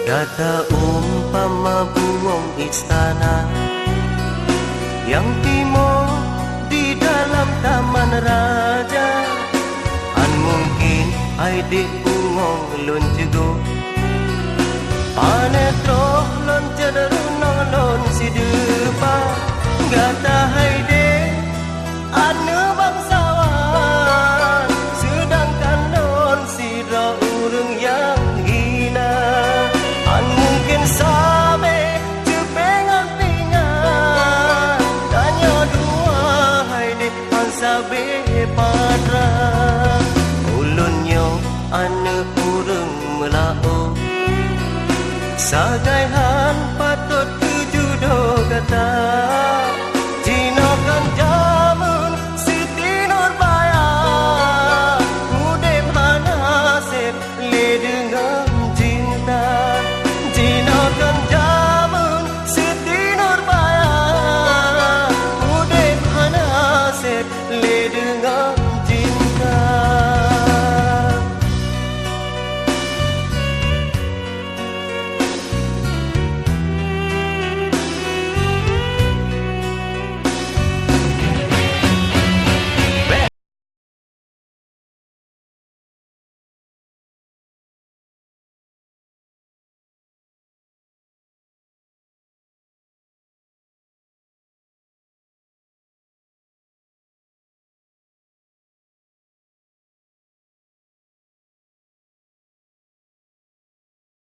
Kata umpama burung istana yang timur di dalam taman raja, an mungkin adik burung lon jego panetroh lon cenderung lon si depa gata haide anu bangsawan, sedangkan lon si urang yang hina an mungkin sabe cepengan pingan tanya dua haide an sabe padra ulunnya anu urang melao sagaihan patut tujuh do kata